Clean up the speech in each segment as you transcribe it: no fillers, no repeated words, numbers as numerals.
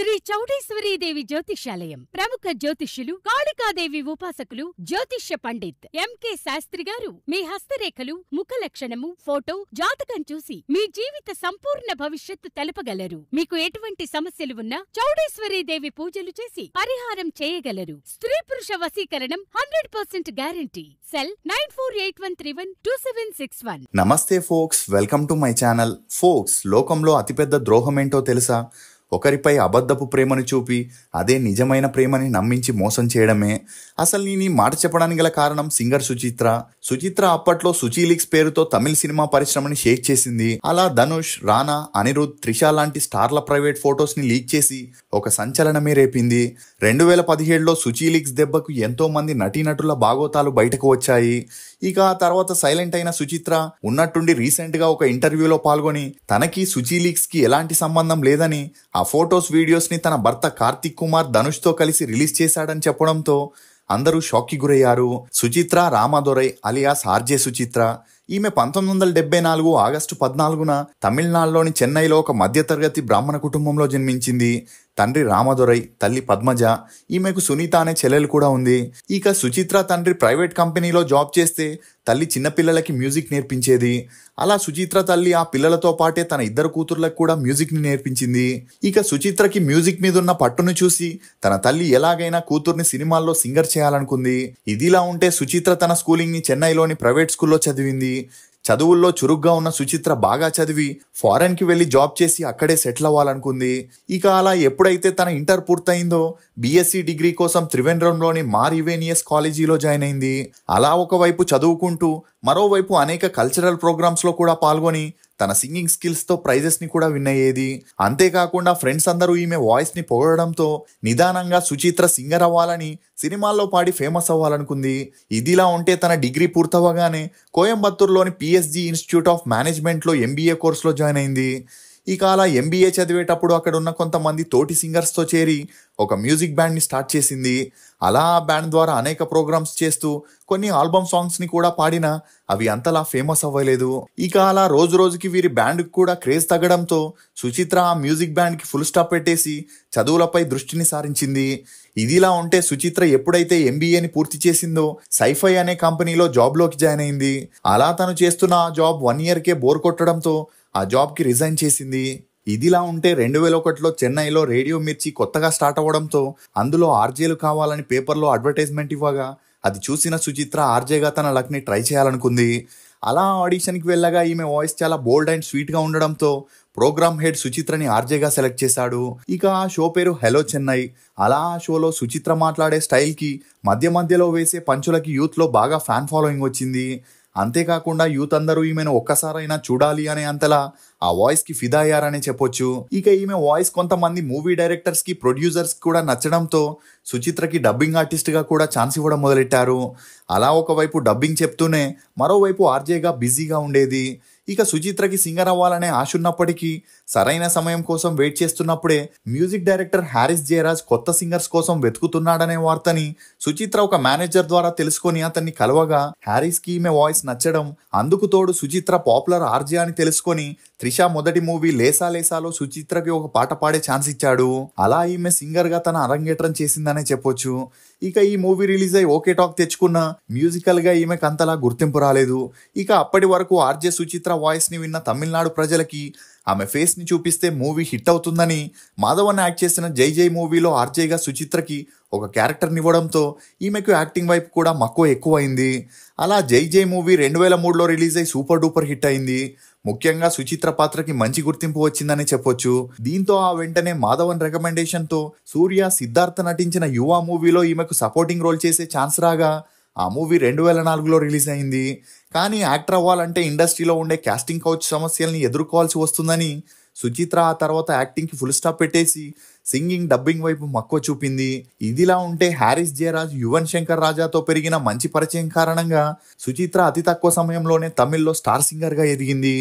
శ్రీ చౌడేశ్వరీదేవి జ్యోతిష్యాలయం ప్రముఖ జ్యోతిష్యులు కాళికాదేవి ఉపాసకులు జ్యోతిష్య పండిత్ ఎంకే శాస్త్రి గారు మీ హస్తరేఖలు ముఖ లక్షణము ఫోటో జాతకం చూసి మీ జీవిత సంపూర్ణ భవిష్యత్తు తెలపగలరు. మీకు ఎటువంటి సమస్యలు ఉన్నా చౌడేశ్వరీదేవి పూజలు చేసి పరిహారం చేయగలరు. స్త్రీ పురుష వశీకరణం 100% గ్యారంటీ. సెల్ 9481312761. నమస్తే folks, welcome to my channel. Folks, లోకంలో అతిపెద్ద ద్రోహం ఏంటో తెలుసా? ఒకరిపై అబద్ధపు ప్రేమను చూపి అదే నిజమైన ప్రేమని నమ్మించి మోసం చేయడమే. అసలు నేను ఈ మాట చెప్పడానికి గల కారణం సింగర్ సుచిత్ర అప్పట్లో సుచీలిక్స్ పేరుతో తమిళ సినిమా పరిశ్రమని షేక్ చేసింది. అలా ధనుష్, రానా, అనిరుద్, త్రిష లాంటి స్టార్ల ప్రైవేట్ ఫొటోస్ ని లీక్ చేసి ఒక సంచలనమే రేపింది. 2017లో సుచీలిక్స్ దెబ్బకు ఎంతో మంది నటీనటుల బాగోతాలు బయటకు వచ్చాయి. ఇక ఆ తర్వాత సైలెంట్ అయిన సుచిత్ర ఉన్నట్టుండి రీసెంట్ గా ఒక ఇంటర్వ్యూలో పాల్గొని తనకి సుచీలిక్స్ కి ఎలాంటి సంబంధం లేదని, ఆ ఫొటోస్ వీడియోస్ ని తన భర్త కార్తిక్ కుమార్ ధనుష్ తో కలిసి రిలీజ్ చేశాడని చెప్పడంతో అందరూ షాక్ కి గురయ్యారు. Suchitra Ramadorai alias RJ Suchitra. ఈమె 1974 ఆగస్టు 14న తమిళనాడులోని చెన్నైలో ఒక మధ్యతరగతి బ్రాహ్మణ కుటుంబంలో జన్మించింది. తండ్రి రామదొరై, తల్లి పద్మజ. ఈమెకు సునీత అనే చెల్లెలు కూడా ఉంది. ఇక సుచిత్ర తండ్రి ప్రైవేట్ కంపెనీలో జాబ్ చేస్తే తల్లి చిన్నపిల్లలకి మ్యూజిక్ నేర్పించేది. అలా సుచిత్ర తల్లి ఆ పిల్లలతో పాటే తన ఇద్దరు కూతుర్లకు కూడా మ్యూజిక్ ని నేర్పించింది. ఇక సుచిత్రకి మ్యూజిక్ మీద ఉన్న పట్టును చూసి తన తల్లి ఎలాగైనా కూతుర్ని సినిమాల్లో సింగర్ చేయాలనుకుంది. ఇదిలా ఉంటే సుచిత్ర తన స్కూలింగ్ ని చెన్నైలోని ప్రైవేట్ స్కూల్లో చదివింది. చదువుల్లో చురుగ్గా ఉన్న సుచిత్ర బాగా చదివి ఫారెన్ కి వెళ్లి జాబ్ చేసి అక్కడే సెటిల్ అవ్వాలనుకుంది. ఇక అలా ఎప్పుడైతే తన ఇంటర్ పూర్తయిందో బీఎస్సీ డిగ్రీ కోసం త్రివేంద్రంలోని మారివేనియస్ కాలేజీలో జాయిన్ అయింది. అలా ఒకవైపు చదువుకుంటూ మరోవైపు అనేక కల్చరల్ ప్రోగ్రామ్స్ లో కూడా పాల్గొని తన సింగింగ్ స్కిల్స్ తో ప్రైజెస్ ని కూడా విన్ అయ్యేది. అంతేకాకుండా ఫ్రెండ్స్ అందరూ ఈమె వాయిస్ ని పొగడడంతో నిదానంగా సుచిత్ర సింగర్ అవ్వాలని, సినిమాల్లో పాడి ఫేమస్ అవ్వాలనుకుంది. ఇదిలా ఉంటే తన డిగ్రీ పూర్తవగానే కోయంబత్తూరులోని పిఎస్జి ఇన్స్టిట్యూట్ ఆఫ్ మేనేజ్మెంట్ లో ఎంబీఏ కోర్సులో జాయిన్ అయింది. ఇక అలా ఎంబీఏ చదివేటప్పుడు అక్కడ ఉన్న కొంతమంది తోటి సింగర్స్ తో చేరి ఒక మ్యూజిక్ బ్యాండ్ ని స్టార్ట్ చేసింది. అలా ఆ బ్యాండ్ ద్వారా అనేక ప్రోగ్రామ్స్ చేస్తూ కొన్ని ఆల్బమ్ సాంగ్స్ ని కూడా పాడినా అవి అంతలా ఫేమస్ అవ్వలేదు. ఇక అలా రోజు రోజుకి వీరి బ్యాండ్ కూడా క్రేజ్ తగ్గడంతో సుచిత్ర ఆ మ్యూజిక్ బ్యాండ్ కి ఫుల్ స్టాప్ పెట్టేసి చదువులపై దృష్టిని సారించింది. ఇదిలా ఉంటే సుచిత్ర ఎప్పుడైతే ఎంబీఏని పూర్తి చేసిందో సైఫై అనే కంపెనీలో జాబ్ లోకి జాయిన్ అయింది. అలా తను చేస్తున్న ఆ జాబ్ 1 yearకే బోర్ కొట్టడంతో ఆ జాబ్ కి రిజైన్ చేసింది. ఇదిలా ఉంటే 2001లో చెన్నైలో రేడియో మిర్చి కొత్తగా స్టార్ట్ అవ్వడంతో అందులో ఆర్జేలు కావాలని పేపర్లో అడ్వర్టైజ్మెంట్ ఇవ్వగా అది చూసిన సుచిత్ర ఆర్జేగా తన లక్ ని ట్రై చేయాలనుకుంది. అలా ఆడిషన్కి వెళ్ళగా ఈమె వాయిస్ చాలా బోల్డ్ అండ్ స్వీట్ గా ఉండడంతో ప్రోగ్రామ్ హెడ్ సుచిత్రని ఆర్జేగా సెలెక్ట్ చేశాడు. ఇక ఆ షో పేరు హలో చెన్నై. అలా ఆ షోలో సుచిత్ర మాట్లాడే స్టైల్ కి మధ్యలో వేసే పంచులకి యూత్ లో బాగా ఫ్యాన్ ఫాలోయింగ్ వచ్చింది. అంతేకాకుండా యూత్ అందరూ ఈమెను ఒక్కసారైనా చూడాలి అనే అంతలా ఆ వాయిస్ కి ఫిదా అయ్యారనే చెప్పొచ్చు. ఇక ఈమె వాయిస్ కొంతమంది మూవీ డైరెక్టర్స్ కి, ప్రొడ్యూసర్స్ కూడా నచ్చడంతో సుచిత్రకి డబ్బింగ్ ఆర్టిస్ట్ గా కూడా ఛాన్స్ ఇవ్వడం మొదలెట్టారు. అలా ఒకవైపు డబ్బింగ్ చెప్తూనే మరోవైపు ఆర్జేగా బిజీగా ఉండేది. ఇక సుచిత్రకి సింగర్ అవ్వాలనే ఆశ ఉన్నప్పటికీ సరైన సమయం కోసం వెయిట్ చేస్తున్నప్పుడే మ్యూజిక్ డైరెక్టర్ హారిస్ జయరాజ్ కొత్త సింగర్స్ కోసం వెతుకుతున్నాడనే వార్తని సుచిత్ర ఒక మేనేజర్ ద్వారా తెలుసుకొని అతన్ని కలవగా హారిస్ కి ఈమె వాయిస్ నచ్చడం, అందుకు తోడు సుచిత్ర పాపులర్ ఆర్జే అని తెలుసుకొని త్రిష మొదటి మూవీ లేసా లేసాలో సుచిత్రకి ఒక పాట పాడే ఛాన్స్ ఇచ్చాడు. అలా ఈమె సింగర్ గా తన అరంగేట్రం చేసిందనే చెప్పొచ్చు. ఇక ఈ మూవీ రిలీజ్ అయి ఓకే టాక్ తెచ్చుకున్న మ్యూజికల్ గా ఈమెకు అంతలా గుర్తింపు రాలేదు. ఇక అప్పటి వరకు ఆర్జే సుచిత్ర వాయిస్ ని విన్న తమిళనాడు ప్రజలకి ఆమె ఫేస్ ని చూపిస్తే మూవీ హిట్ అవుతుందని మాధవన్ యాక్ట్ చేసిన జై జై మూవీలో ఆర్జేగా సుచిత్రకి ఒక క్యారెక్టర్ నివ్వడంతో ఈమెకు యాక్టింగ్ వైపు కూడా మక్కువ ఎక్కువైంది. అలా జై జై మూవీ 2003లో రిలీజ్ అయి సూపర్ డూపర్ హిట్ అయింది. ముఖ్యంగా సుచిత్ర పాత్రకి మంచి గుర్తింపు వచ్చిందని చెప్పొచ్చు. దీంతో ఆ వెంటనే మాధవన్ రికమెండేషన్ తో సూర్య, సిద్ధార్థ నటించిన యువ మూవీలో ఈమెకు సపోర్టింగ్ రోల్ చేసే ఛాన్స్ రాగా ఆ మూవీ 2004లో రిలీజ్ అయింది. కానీ యాక్టర్ అవ్వాలంటే ఇండస్ట్రీలో ఉండే కాస్టింగ్ కౌచ్ సమస్యల్ని ఎదుర్కోవాల్సి వస్తుందని సుచిత్ర ఆ తర్వాత యాక్టింగ్ కి ఫుల్ స్టాప్ పెట్టేసి సింగింగ్, డబ్బింగ్ వైపు మక్కువ చూపింది. ఇదిలా ఉంటే హారిస్ జయరాజ్, యువన్ శంకర్ రాజాతో పెరిగిన మంచి పరిచయం కారణంగా సుచిత్ర అతి తక్కువ సమయంలోనే తమిళ్లో స్టార్ సింగర్ గా ఎదిగింది.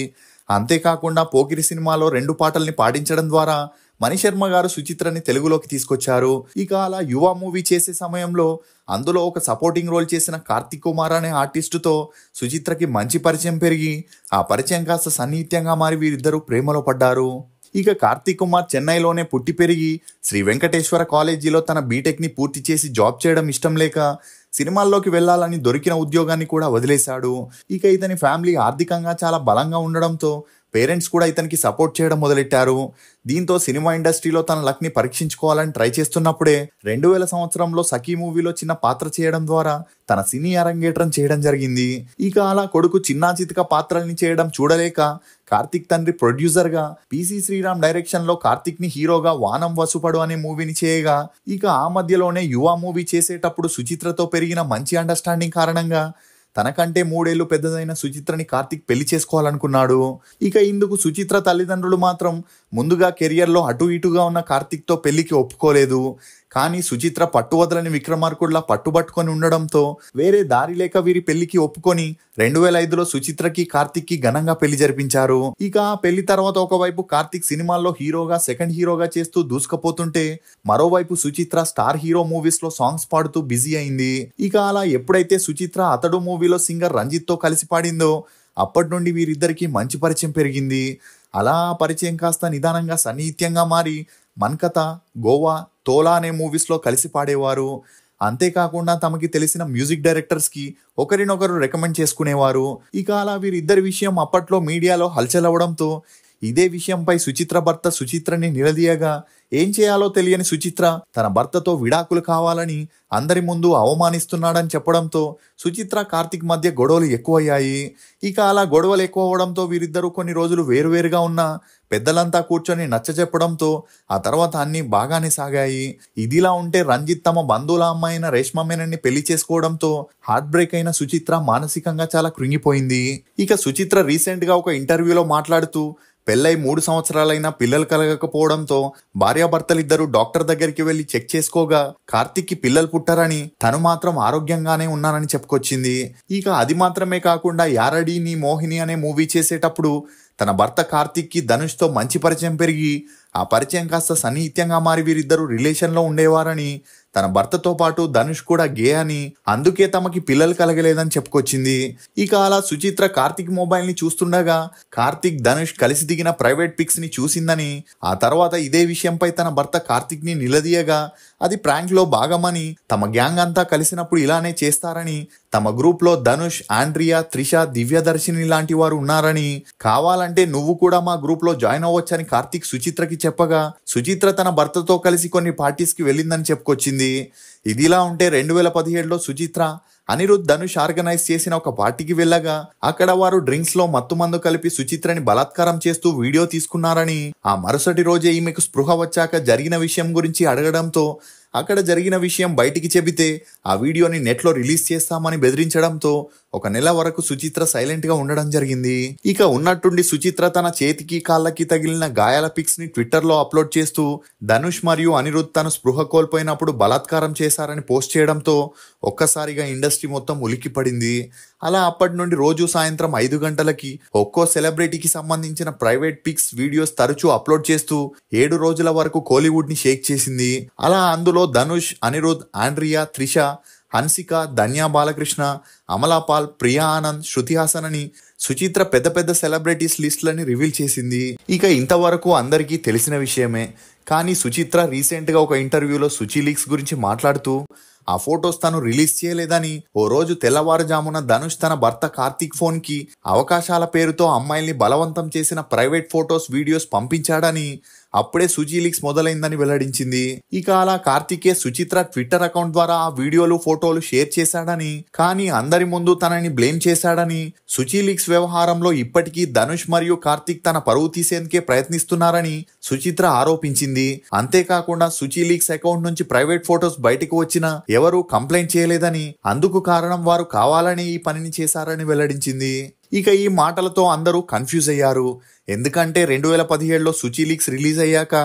అంతేకాకుండా పోకిరి సినిమాలో 2 పాటల్ని పాడించడం ద్వారా మణిశర్మ గారు సుచిత్రని తెలుగులోకి తీసుకొచ్చారు. ఇక అలా యువ మూవీ చేసే సమయంలో అందులో ఒక సపోర్టింగ్ రోల్ చేసిన కార్తిక్ కుమార్ అనే ఆర్టిస్టుతో సుచిత్రకి మంచి పరిచయం పెరిగి ఆ పరిచయం కాస్త సన్నిహిత్యంగా మారి వీరిద్దరూ ప్రేమలో పడ్డారు. ఇక కార్తీక్ కుమార్ చెన్నైలోనే పుట్టి పెరిగి శ్రీ వెంకటేశ్వర కాలేజీలో తన బీటెక్ని పూర్తి చేసి జాబ్ చేయడం ఇష్టం లేక సినిమాల్లోకి వెళ్లాలని దొరికిన ఉద్యోగాన్ని కూడా వదిలేశాడు. ఇక ఇతని ఫ్యామిలీ ఆర్థికంగా చాలా బలంగా ఉండడంతో పేరెంట్స్ కూడా ఇతనికి సపోర్ట్ చేయడం మొదలెట్టారు. దీంతో సినిమా ఇండస్ట్రీలో తన లక్ని పరీక్షించుకోవాలని ట్రై చేస్తున్నప్పుడే 2000 సంవత్సరంలో సఖీ మూవీలో చిన్న పాత్ర చేయడం ద్వారా తన సినీ అరంగేట్రం చేయడం జరిగింది. ఇక అలా కొడుకు చిన్నా చితక పాత్రల్ని చేయడం చూడలేక కార్తీక్ తండ్రి ప్రొడ్యూసర్ గా పిసి శ్రీరామ్ డైరెక్షన్ లో కార్తీక్ ని హీరోగా వానం వసుపడు అనే మూవీని చేయగా, ఇక ఆ మధ్యలోనే యువ మూవీ చేసేటప్పుడు సుచిత్రతో పెరిగిన మంచి అండర్స్టాండింగ్ కారణంగా తనకంటే 3 ఏళ్లు పెద్దదైన సుచిత్రని కార్తీక్ పెళ్లి చేసుకోవాలనుకున్నాడు. ఇక ఇందుకు సుచిత్ర తల్లిదండ్రులు మాత్రం ముందుగా కెరియర్లో అటు ఇటుగా ఉన్న కార్తీక్తో పెళ్లికి ఒప్పుకోలేదు. కానీ సుచిత్ర పట్టువదలని విక్రమార్కుడిలా పట్టుబట్టుకొని ఉండడంతో వేరే దారి లేక వీరి పెళ్లికి ఒప్పుకొని 2005లో సుచిత్రకి కార్తీక్కి ఘనంగా పెళ్లి జరిపించారు. ఇక ఆ పెళ్లి తర్వాత ఒకవైపు కార్తీక్ సినిమాల్లో హీరోగా సెకండ్ హీరోగా చేస్తూ దూసుకుపోతుంటే, మరోవైపు సుచిత్ర స్టార్ హీరో మూవీస్ లో సాంగ్స్ పాడుతూ బిజీ అయింది. ఇక అలా ఎప్పుడైతే సుచిత్ర అతడు మూవీలో సింగర్ రంజిత్ తో కలిసి పాడిందో అప్పటి నుండి వీరిద్దరికి మంచి పరిచయం పెరిగింది. అలా పరిచయం కాస్త నిదానంగా సన్నిహిత్యంగా మారి మన్కథ, గోవా, తోలా అనే మూవీస్లో కలిసి పాడేవారు. అంతేకాకుండా తమకి తెలిసిన మ్యూజిక్ డైరెక్టర్స్కి ఒకరినొకరు రికమెండ్ చేసుకునేవారు. ఇక అలా వీరిద్దరి విషయం అప్పట్లో మీడియాలో హల్చల్ అవ్వడంతో ఇదే విషయంపై సుచిత్ర భర్త సుచిత్రని నిలదీయగా ఏం చేయాలో తెలియని సుచిత్ర తన భర్తతో విడాకులు కావాలని అందరి ముందు అవమానిస్తున్నాడని చెప్పడంతో సుచిత్ర కార్తీక్ మధ్య గొడవలు ఎక్కువయ్యాయి. ఇక అలా గొడవలు ఎక్కువ అవడంతో వీరిద్దరూ కొన్ని రోజులు వేరువేరుగా ఉన్న పెద్దలంతా కూర్చొని నచ్చజెప్పడంతో ఆ తర్వాత అన్ని బాగానే సాగాయి. ఇదిలా ఉంటే రంజిత్ తమ బంధువుల అమ్మాయిన రేష్మా మేనన్ని పెళ్లి చేసుకోవడంతో హార్ట్ బ్రేక్ అయిన సుచిత్ర మానసికంగా చాలా కృంగిపోయింది. ఇక సుచిత్ర రీసెంట్ గా ఒక ఇంటర్వ్యూలో మాట్లాడుతూ పెళ్ళై 3 సంవత్సరాలైనా పిల్లలు కలగకపోవడంతో భార్యాభర్తలిద్దరూ డాక్టర్ దగ్గరికి వెళ్లి చెక్ చేసుకోగా కార్తీక్ కి పిల్లలు పుట్టారని, తను మాత్రం ఆరోగ్యంగానే ఉన్నానని చెప్పుకొచ్చింది. ఇక అది మాత్రమే కాకుండా యారడి నీ మోహిని అనే మూవీ చేసేటప్పుడు తన భర్త కార్తీక్ కి ధనుష్ తో మంచి పరిచయం పెరిగి ఆ పరిచయం కాస్త సన్నిహిత్యంగా మారి వీరిద్దరూ రిలేషన్లో ఉండేవారని, తన భర్తతో పాటు ధనుష్ కూడా గే అని, అందుకే తమకి పిల్లలు కలగలేదని చెప్పుకొచ్చింది. ఇక అలా సుచిత్ర కార్తీక్ మొబైల్ ని చూస్తుండగా కార్తీక్ ధనుష్ కలిసి దిగిన ప్రైవేట్ పిక్స్ ని చూసిందని, ఆ తర్వాత ఇదే విషయంపై తన భర్త కార్తీక్ ని నిలదీయగా అది ప్రాంక్ లో భాగమని, తమ గ్యాంగ్ అంతా కలిసినప్పుడు ఇలానే చేస్తారని, తమ గ్రూప్ లో ధనుష్, ఆండ్రియా, త్రిష, దివ్యదర్శిని లాంటి వారు ఉన్నారని, కావాలంటే నువ్వు కూడా మా గ్రూప్ లో జాయిన్ అవ్వచ్చని కార్తీక్ సుచిత్రకి చెప్పగా సుచిత్ర తన భర్తతో కలిసి కొన్ని పార్టీస్ కి వెళ్ళిందని చెప్పుకొచ్చింది. ఇదిలా ఉంటే 2017లో సుచిత్ర, అనిరుద్, ధనుష్ ఆర్గనైజ్ చేసిన ఒక పార్టీకి వెళ్ళగా అక్కడ వారు డ్రింక్స్ లో మత్తుమందు కలిపి సుచిత్రని బలాత్కారం చేస్తూ వీడియో తీసుకున్నారని, ఆ మరుసటి రోజే ఈమెకు స్పృహ వచ్చాక జరిగిన విషయం గురించి అడగడంతో అక్కడ జరిగిన విషయం బయటికి చెబితే ఆ వీడియోని నెట్లో రిలీజ్ చేస్తామని బెదిరించడంతో 1 నెల వరకు సుచిత్ర సైలెంట్ గా ఉండడం జరిగింది. ఇక ఉన్నట్టుండి సుచిత్ర తన చేతికి కాళ్ళకి తగిలిన గాయాల పిక్స్ ని ట్విట్టర్ లో అప్లోడ్ చేస్తూ ధనుష్ మరియు అనిరుద్ తను స్పృహ కోల్పోయినప్పుడు బలాత్కారం చేశారని పోస్ట్ చేయడంతో ఒక్కసారిగా ఇండస్ట్రీ మొత్తం ఉలిక్కి పడింది. అలా అప్పటి నుండి రోజు సాయంత్రం 5 గంటలకి ఒక్కో సెలబ్రిటీకి సంబంధించిన ప్రైవేట్ పిక్స్, వీడియోస్ తరచూ అప్లోడ్ చేస్తూ 7 రోజుల వరకు కోలీవుడ్ ని షేక్ చేసింది. అలా అందులో ధనుష్, అనిరుద్, ఆండ్రియా, త్రిష, హన్సిక, ధన్యా బాలకృష్ణ, అమలాపాల్, ప్రియా ఆనంద్, శృతి హాసన్ అని సుచిత్ర పెద్ద పెద్ద సెలబ్రిటీస్ లిస్టులని రివీల్ చేసింది. ఇక ఇంతవరకు అందరికీ తెలిసిన విషయమే. కానీ సుచిత్ర రీసెంట్ గా ఒక ఇంటర్వ్యూలో సుచి లీక్స్ గురించి మాట్లాడుతూ ఆ ఫొటోస్ తను రిలీజ్ చేయలేదని, ఓ రోజు తెల్లవారుజామున ధనుష్ తన భర్త కార్తీక్ ఫోన్ కి అవకాశాల పేరుతో అమ్మాయిల్ని బలవంతం చేసిన ప్రైవేట్ ఫొటోస్, వీడియోస్ పంపించాడని, అప్పుడే సుచి లీక్స్ మొదలైందని వెల్లడించింది. ఇక అలా కార్తీకే సుచిత్ర ట్విట్టర్ అకౌంట్ ద్వారా ఆ వీడియోలు, ఫోటోలు షేర్ చేశాడని, కానీ అందరి ముందు తనని బ్లేమ్ చేశాడని, సుచి లీక్స్ వ్యవహారంలో ఇప్పటికీ ధనుష్ మరియు కార్తీక్ తన పరువు తీసేందుకే ప్రయత్నిస్తున్నారని సుచిత్ర ఆరోపించింది. అంతేకాకుండా సుచి లీక్స్ అకౌంట్ నుంచి ప్రైవేట్ ఫొటోస్ బయటకు వచ్చినా ఎవరూ కంప్లైంట్ చేయలేదని, అందుకు కారణం వారు కావాలని ఈ పనిని చేశారని వెల్లడించింది. ఇక ఈ మాటలతో అందరూ కన్ఫ్యూజ్ అయ్యారు. ఎందుకంటే 2017లో సుచి లీక్స్ రిలీజ్ అయ్యాక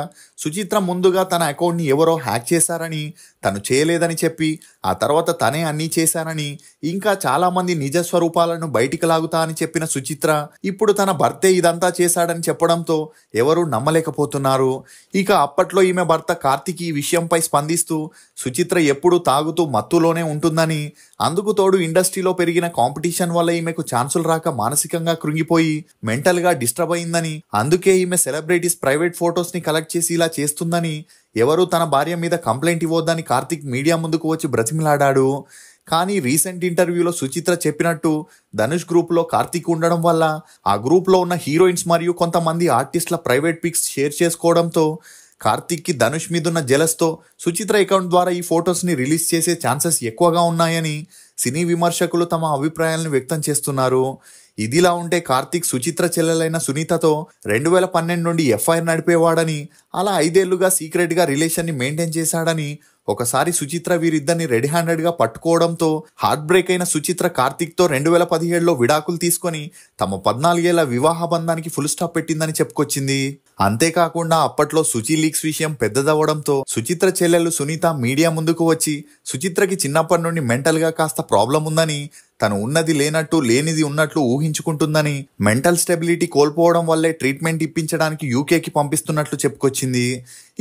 సుచిత్ర ముందుగా తన అకౌంట్ ని ఎవరో హ్యాక్ చేశారని, తను చేయలేదని చెప్పి ఆ తర్వాత తనే అన్నీ చేశానని, ఇంకా చాలా మంది నిజ స్వరూపాలను బయటికి లాగుతా అని చెప్పిన సుచిత్ర ఇప్పుడు తన భర్తే ఇదంతా చేశాడని చెప్పడంతో ఎవరూ నమ్మలేకపోతున్నారు. ఇక అప్పట్లో ఈమె భర్త కార్తీక్ ఈ విషయంపై స్పందిస్తూ సుచిత్ర ఎప్పుడూ తాగుతూ మత్తులోనే ఉంటుందని, అందుకు తోడు ఇండస్ట్రీలో పెరిగిన కాంపిటీషన్ వల్ల ఈమెకు ఛాన్సులు రాక మానసికంగా కృంగిపోయి మెంటల్ గా డిస్టర్బ్ అయిందని అయిపోయిందని, అందుకే ఈమె సెలబ్రిటీస్ ప్రైవేట్ ఫొటోస్ ని కలెక్ట్ చేసి ఇలా చేస్తుందని, ఎవరు తన భార్య మీద కంప్లైంట్ ఇవ్వొద్దని కార్తిక్ మీడియా ముందుకు వచ్చి బ్రతిమిలాడాడు. కానీ రీసెంట్ ఇంటర్వ్యూలో సుచిత్ర చెప్పినట్టు ధనుష్ గ్రూప్లో కార్తిక్ ఉండడం వల్ల ఆ గ్రూప్లో ఉన్న హీరోయిన్స్ మరియు కొంతమంది ఆర్టిస్టుల ప్రైవేట్ పిక్స్ షేర్ చేసుకోవడంతో కార్తిక్కి ధనుష్ మీదున్న జెలస్తో సుచిత్ర అకౌంట్ ద్వారా ఈ ఫొటోస్ని రిలీజ్ చేసే ఛాన్సెస్ ఎక్కువగా ఉన్నాయని సినీ విమర్శకులు తమ అభిప్రాయాలను వ్యక్తం చేస్తున్నారు. ఇదిలా ఉంటే కార్తిక్ సుచిత్ర చెల్లెలైన సునీతతో 2012 నుండి ఎఫ్ఐఆర్ నడిపేవాడని, అలా 5 ఏళ్లుగా సీక్రెట్గా రిలేషన్ని మెయింటైన్ చేశాడని, ఒకసారి సుచిత్ర వీరిద్దరిని రెడీ హ్యాండెడ్గా పట్టుకోవడంతో హార్ట్ బ్రేక్ అయిన సుచిత్ర కార్తిక్తో 2017లో విడాకులు తీసుకొని తమ 14 ఏళ్ల వివాహ బంధానికి ఫుల్ స్టాప్ పెట్టిందని చెప్పుకొచ్చింది. అంతేకాకుండా అప్పట్లో సుచి లీక్స్ విషయం పెద్దదవ్వడంతో సుచిత్ర చెల్లెలు సునీత మీడియా ముందుకు వచ్చి సుచిత్రకి చిన్నప్పటి నుండి మెంటల్గా కాస్త ప్రాబ్లం ఉందని, తను ఉన్నది లేనట్టు లేనిది ఉన్నట్లు ఊహించుకుంటుందని, మెంటల్ స్టెబిలిటీ కోల్పోవడం వల్లే ట్రీట్మెంట్ ఇప్పించడానికి యూకేకి పంపిస్తున్నట్లు చెప్పుకొచ్చింది.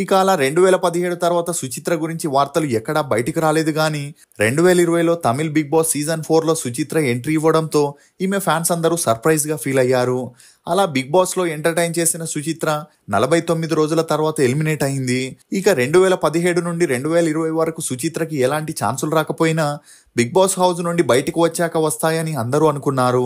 ఇక అలా 2017 తర్వాత సుచిత్ర గురించి వార్తలు ఎక్కడా బయటికి రాలేదు కానీ 2020లో తమిళ్ బిగ్ బాస్ సీజన్ 4లో సుచిత్ర ఎంట్రీ ఇవ్వడంతో ఈమె ఫ్యాన్స్ అందరూ సర్ప్రైజ్గా ఫీల్ అయ్యారు. అలా బిగ్ బాస్లో ఎంటర్టైన్ చేసిన సుచిత్ర 49 రోజుల తర్వాత ఎలిమినేట్ అయింది. ఇక 2017 నుండి 2020 వరకు సుచిత్రకి ఎలాంటి ఛాన్సులు రాకపోయినా బిగ్ బాస్ హౌస్ నుండి బయటకు వచ్చాక వస్తాయని అందరూ అనుకున్నారు.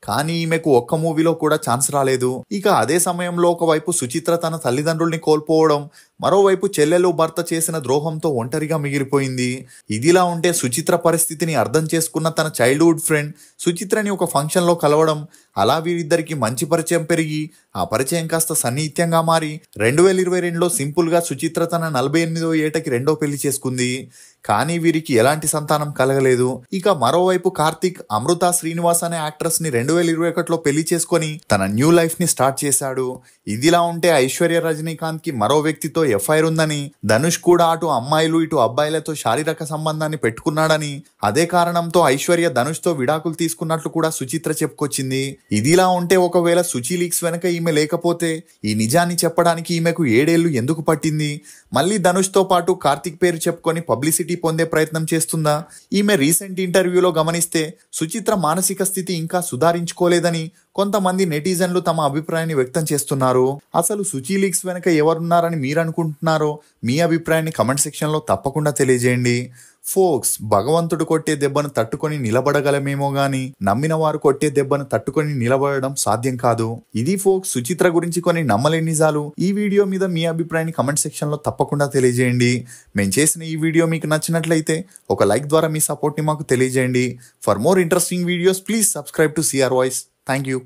కానీ ఈమెకు ఒక్క మూవీలో కూడా ఛాన్స్ రాలేదు. ఇక అదే సమయంలో ఒకవైపు సుచిత్ర తన తల్లిదండ్రుల్ని కోల్పోవడం, మరోవైపు చెల్లెలు భర్త చేసిన ద్రోహంతో ఒంటరిగా మిగిలిపోయింది. ఇదిలా ఉంటే సుచిత్ర పరిస్థితిని అర్థం చేసుకున్న తన చైల్డ్హుడ్ ఫ్రెండ్ సుచిత్రని ఒక ఫంక్షన్లో కలవడం, అలా వీరిద్దరికి మంచి పరిచయం పెరిగి ఆ పరిచయం కాస్త సన్నిహిత్యంగా మారి 2022లో సింపుల్గా సుచిత్ర తన 48వ ఏటకి రెండో పెళ్లి చేసుకుంది. కానీ వీరికి ఎలాంటి సంతానం కలగలేదు. ఇక మరోవైపు కార్తిక్ అమృత శ్రీనివాస్ అనే యాక్ట్రెస్ ని 2021లో పెళ్లి చేసుకొని తన న్యూ లైఫ్ ని స్టార్ట్ చేశాడు. ఇదిలా ఉంటే ఐశ్వర్య రజనీకాంత్ కి మరో వ్యక్తితో ఎఫ్ఐఆర్ ఉందని, ధనుష్ కూడా అటు అమ్మాయిలు ఇటు అబ్బాయిలతో శారీరక సంబంధాన్ని పెట్టుకున్నాడని, అదే కారణంతో ఐశ్వర్య ధనుష్ తో విడాకులు తీసుకున్నట్లు కూడా సుచిత్ర చెప్పుకొచ్చింది. ఇదిలా ఉంటే ఒకవేళ సుచి లీక్స్ వెనక ఈమె లేకపోతే ఈ నిజాన్ని చెప్పడానికి ఈమెకు 7 ఏళ్లు ఎందుకు పట్టింది? మళ్ళీ ధనుష్ తో పాటు కార్తిక్ పేరు చెప్పుకొని పబ్లిసిటీ పొందే ప్రయత్నం చేస్తుందా? ఈమె రీసెంట్ ఇంటర్వ్యూలో గమనిస్తే సుచిత్ర మానసిక స్థితి ఇంకా సుధారించుకోలేదని కొంతమంది నెటిజన్లు తమ అభిప్రాయాన్ని వ్యక్తం చేస్తున్నారు. అసలు సుచి లీక్స్ వెనక ఎవరున్నారని మీరు అనుకుంటున్నారో మీ అభిప్రాయాన్ని కమెంట్ సెక్షన్లో తప్పకుండా తెలియజేయండి. ఫోక్స్, భగవంతుడు కొట్టే దెబ్బను తట్టుకొని నిలబడగలమేమో గాని నమ్మిన వారు కొట్టే దెబ్బను తట్టుకొని నిలబడడం సాధ్యం కాదు. ఇది ఫోక్స్ సుచిత్ర గురించి కొన్ని నమ్మలేని నిజాలు. ఈ వీడియో మీద మీ అభిప్రాయాన్ని కమెంట్ సెక్షన్ లో తప్పకుండా తెలియజేయండి. మేము చేసిన ఈ వీడియో మీకు నచ్చినట్లయితే ఒక లైక్ ద్వారా మీ సపోర్ట్ ని మాకు తెలియజేయండి. For more interesting videos please subscribe to CR voice. Thank you.